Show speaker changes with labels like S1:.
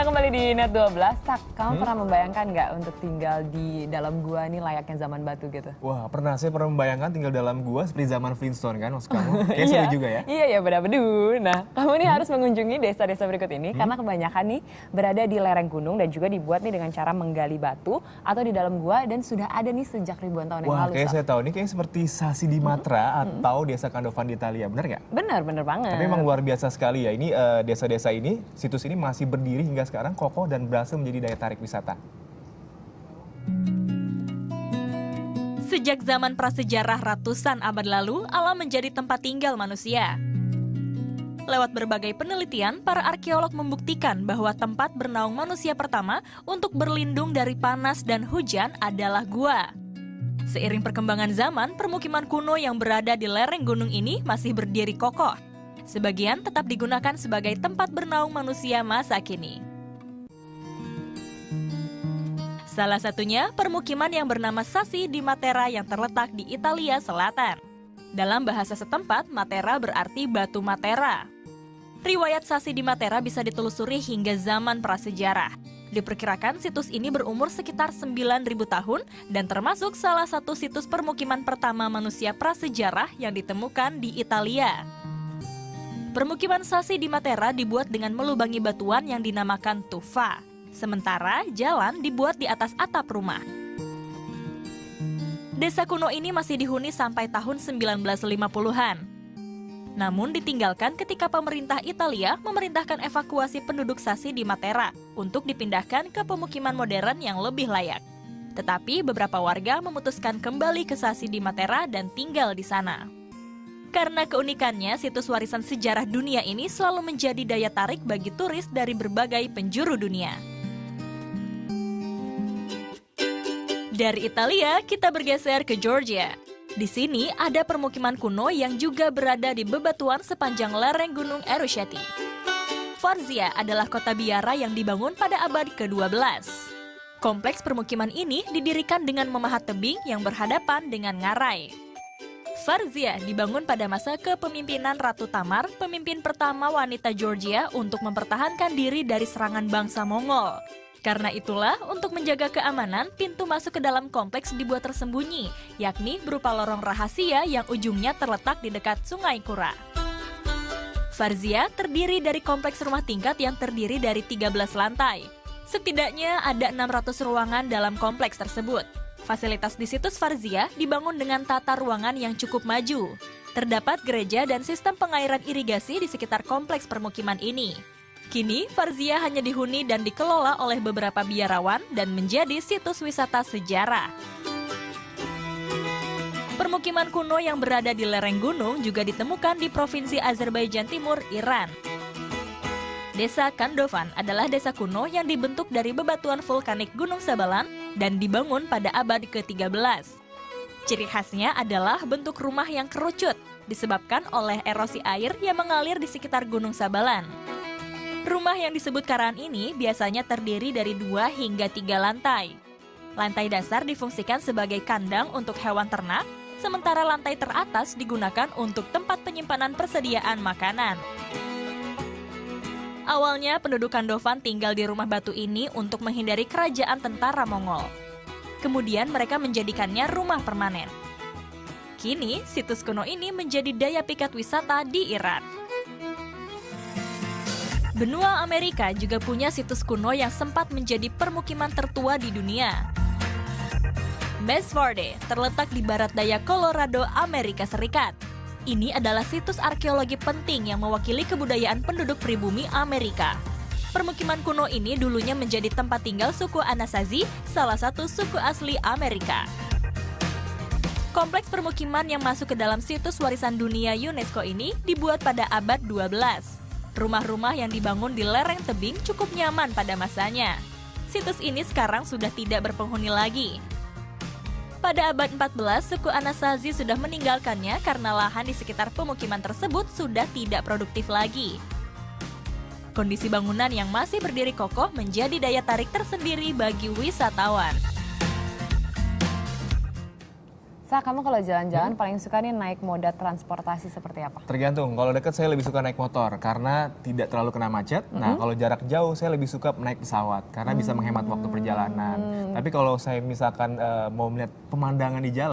S1: Anda kembali di Net 12. Sak, kamu pernah membayangkan nggak untuk tinggal di dalam gua nih layaknya zaman batu gitu?
S2: Wah, pernah. Saya pernah membayangkan tinggal dalam gua seperti zaman Flintstone kan, maksud kamu? Kayaknya seru juga ya?
S1: Iya, ya benar-benar. Nah, kamu nih harus mengunjungi desa-desa berikut ini karena kebanyakan nih berada di lereng gunung dan juga dibuat nih dengan cara menggali batu atau di dalam gua dan sudah ada nih sejak ribuan tahun yang
S2: Wah,
S1: lalu.
S2: kayak
S1: Sak.
S2: saya tahu. Ini kayak seperti Sasi di Matra atau Desa Kandovan di Italia, benar nggak?
S1: Bener banget.
S2: Tapi memang luar biasa sekali ya. Ini desa-desa ini, situs ini masih berdiri hingga sekarang kokoh dan berhasil menjadi daya tarik wisata.
S3: Sejak zaman prasejarah ratusan abad lalu, alam menjadi tempat tinggal manusia. Lewat berbagai penelitian, para arkeolog membuktikan bahwa tempat bernaung manusia pertama untuk berlindung dari panas dan hujan adalah gua. Seiring perkembangan zaman, permukiman kuno yang berada di lereng gunung ini masih berdiri kokoh. Sebagian tetap digunakan sebagai tempat bernaung manusia masa kini. Salah satunya permukiman yang bernama Sasi di Matera yang terletak di Italia Selatan. Dalam bahasa setempat, Matera berarti batu Matera. Riwayat Sasi di Matera bisa ditelusuri hingga zaman prasejarah. Diperkirakan situs ini berumur sekitar 9.000 tahun dan termasuk salah satu situs permukiman pertama manusia prasejarah yang ditemukan di Italia. Permukiman Sasi di Matera dibuat dengan melubangi batuan yang dinamakan tufa. Sementara jalan dibuat di atas atap rumah. Desa kuno ini masih dihuni sampai tahun 1950-an. Namun ditinggalkan ketika pemerintah Italia memerintahkan evakuasi penduduk Sasi di Matera untuk dipindahkan ke pemukiman modern yang lebih layak. Tetapi beberapa warga memutuskan kembali ke Sasi di Matera dan tinggal di sana. Karena keunikannya, situs warisan sejarah dunia ini selalu menjadi daya tarik bagi turis dari berbagai penjuru dunia. Dari Italia, kita bergeser ke Georgia. Di sini ada permukiman kuno yang juga berada di bebatuan sepanjang lereng gunung Erusheti. Varzia adalah kota biara yang dibangun pada abad ke-12. Kompleks permukiman ini didirikan dengan memahat tebing yang berhadapan dengan ngarai. Varzia dibangun pada masa kepemimpinan Ratu Tamar, pemimpin pertama wanita Georgia untuk mempertahankan diri dari serangan bangsa Mongol. Karena itulah, untuk menjaga keamanan, pintu masuk ke dalam kompleks dibuat tersembunyi, yakni berupa lorong rahasia yang ujungnya terletak di dekat Sungai Kura. Varzia terdiri dari kompleks rumah tingkat yang terdiri dari 13 lantai. Setidaknya ada 600 ruangan dalam kompleks tersebut. Fasilitas di situs Varzia dibangun dengan tata ruangan yang cukup maju. Terdapat gereja dan sistem pengairan irigasi di sekitar kompleks permukiman ini. Kini, Varzia hanya dihuni dan dikelola oleh beberapa biarawan dan menjadi situs wisata sejarah. Permukiman kuno yang berada di lereng gunung juga ditemukan di Provinsi Azerbaijan Timur, Iran. Desa Kandovan adalah desa kuno yang dibentuk dari bebatuan vulkanik Gunung Sabalan dan dibangun pada abad ke-13. Ciri khasnya adalah bentuk rumah yang kerucut, disebabkan oleh erosi air yang mengalir di sekitar Gunung Sabalan. Rumah yang disebut karaan ini biasanya terdiri dari 2 hingga 3 lantai. Lantai dasar difungsikan sebagai kandang untuk hewan ternak, sementara lantai teratas digunakan untuk tempat penyimpanan persediaan makanan. Awalnya penduduk Kandovan tinggal di rumah batu ini untuk menghindari kerajaan tentara Mongol. Kemudian mereka menjadikannya rumah permanen. Kini, situs kuno ini menjadi daya pikat wisata di Iran. Benua Amerika juga punya situs kuno yang sempat menjadi permukiman tertua di dunia. Mezverde terletak di barat daya Colorado, Amerika Serikat. Ini adalah situs arkeologi penting yang mewakili kebudayaan penduduk pribumi Amerika. Permukiman kuno ini dulunya menjadi tempat tinggal suku Anasazi, salah satu suku asli Amerika. Kompleks permukiman yang masuk ke dalam situs warisan dunia UNESCO ini dibuat pada abad 12. Rumah-rumah yang dibangun di lereng tebing cukup nyaman pada masanya. Situs ini sekarang sudah tidak berpenghuni lagi. Pada abad 14, suku Anasazi sudah meninggalkannya karena lahan di sekitar pemukiman tersebut sudah tidak produktif lagi. Kondisi bangunan yang masih berdiri kokoh menjadi daya tarik tersendiri bagi wisatawan.
S1: Sa, kamu kalau jalan-jalan paling suka nih naik moda transportasi seperti apa?
S2: Tergantung, kalau dekat saya lebih suka naik motor karena tidak terlalu kena macet. Nah, kalau jarak jauh saya lebih suka naik pesawat karena bisa menghemat waktu perjalanan. Tapi kalau saya misalkan mau melihat pemandangan di jalan,